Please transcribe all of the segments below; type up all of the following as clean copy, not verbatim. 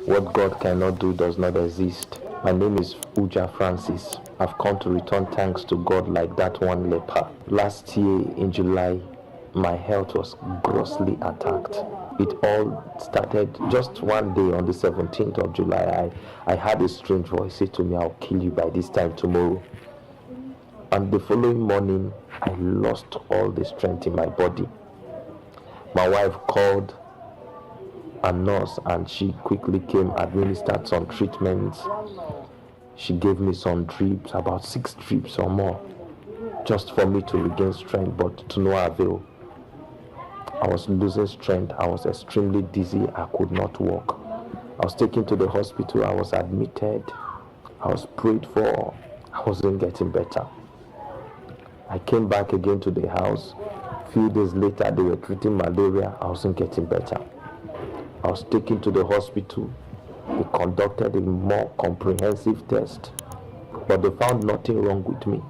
What God cannot do does not exist. My name is Uja Francis. I've come to return thanks to God like that one leper. Last year in July, my health was grossly attacked. It all started just one day on the 17th of July. I had a strange voice say to me, "I'll kill you by this time tomorrow." And the following morning, I lost all the strength in my body. My wife called a nurse and she quickly came, administered some treatments. She gave me some drips, about 6 drips or more, just for me to regain strength, but to no avail. I was losing strength. I was extremely dizzy. I could not walk. I was taken to the hospital. I was admitted. I was prayed for. I wasn't getting better. I came back again to the house. A few days later, they were treating malaria. I wasn't getting better. I was taken to the hospital. They conducted a more comprehensive test, but they found nothing wrong with me.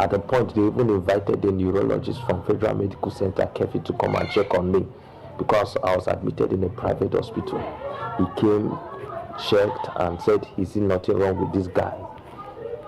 At a point, they even invited the neurologist from Federal Medical Center, Kefi, to come and check on me because I was admitted in a private hospital. He came, checked, and said, "Is there nothing wrong with this guy?"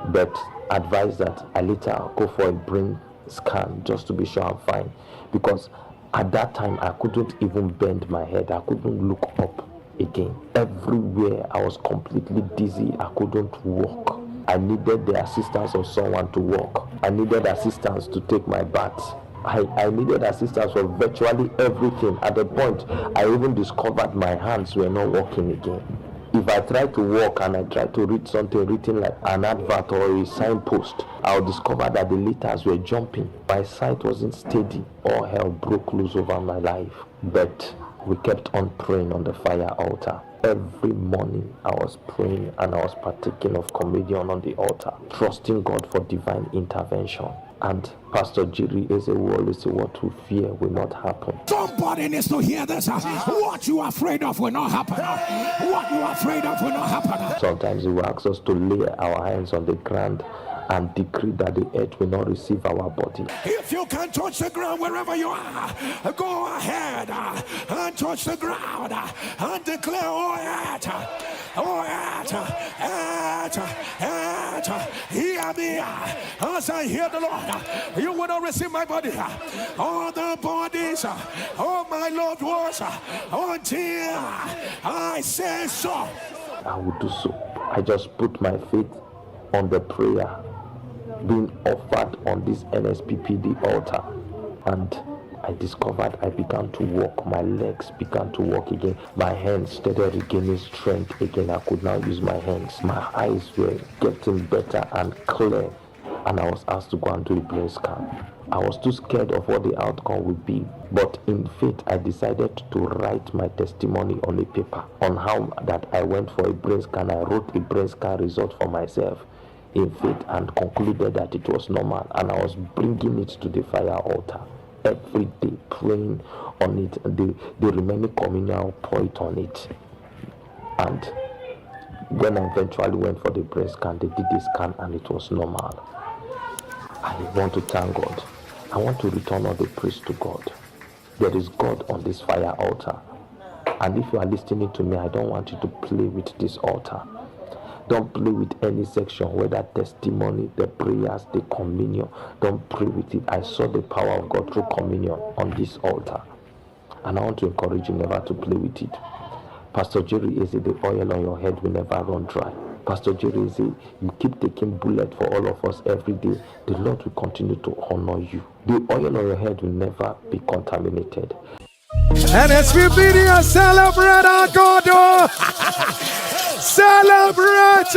But advised that I later go for a brain scan just to be sure I'm fine, because at that time I couldn't even bend my head. I couldn't look up again. Everywhere I was completely dizzy. I couldn't walk. I needed the assistance of someone to walk. I needed assistance to take my bath. I needed assistance for virtually everything. At the point, I even discovered my hands were not working again. If I tried to walk and I tried to read something written like an advert or a signpost, I would discover that the letters were jumping. My sight wasn't steady. All hell broke loose over my life. But we kept on praying on the fire altar. Every morning I was praying and I was partaking of communion on the altar, trusting God for divine intervention. And Pastor Jerry is a word, say what we fear will not happen. Somebody needs to hear this. What you are afraid of will not happen. What you are afraid of will not happen. Sometimes he will ask us to lay our hands on the ground and decree that the earth will not receive our body. If you can touch the ground wherever you are, go ahead and touch the ground and declare, "Oh, earth, hear me as I hear the Lord. You will not receive my body, all the bodies, all my loved ones, until I say so." I will do so. I just put my faith on the prayer being offered on this NSPPD altar, and I discovered I began to walk. My legs began to walk again. My hands started regaining strength again. I could now use my hands. My eyes were getting better and clear, and I was asked to go and do a brain scan. I was too scared of what the outcome would be, but in faith I decided to write my testimony on a paper on how that I went for a brain scan. I wrote a brain scan result for myself in faith and concluded that it was normal, and I was bringing it to the fire altar every day, praying on it. The remaining communion, I'll pour it on it. And when I eventually went for the brain scan, they did the scan and it was normal. I want to thank God. I want to return all the praise to God. There is God on this fire altar, and if you are listening to me, I don't want you to play with this altar. Don't play with any section, whether testimony, the prayers, the communion. Don't play with it. I saw the power of God through communion on this altar, and I want to encourage you never to play with it. Pastor Jerry is the oil on your head will never run dry. Pastor Jerry is you keep taking bullet for all of us every day. The Lord will continue to honor you. The oil on your head will never be contaminated. And as we video celebrate our God, celebrate.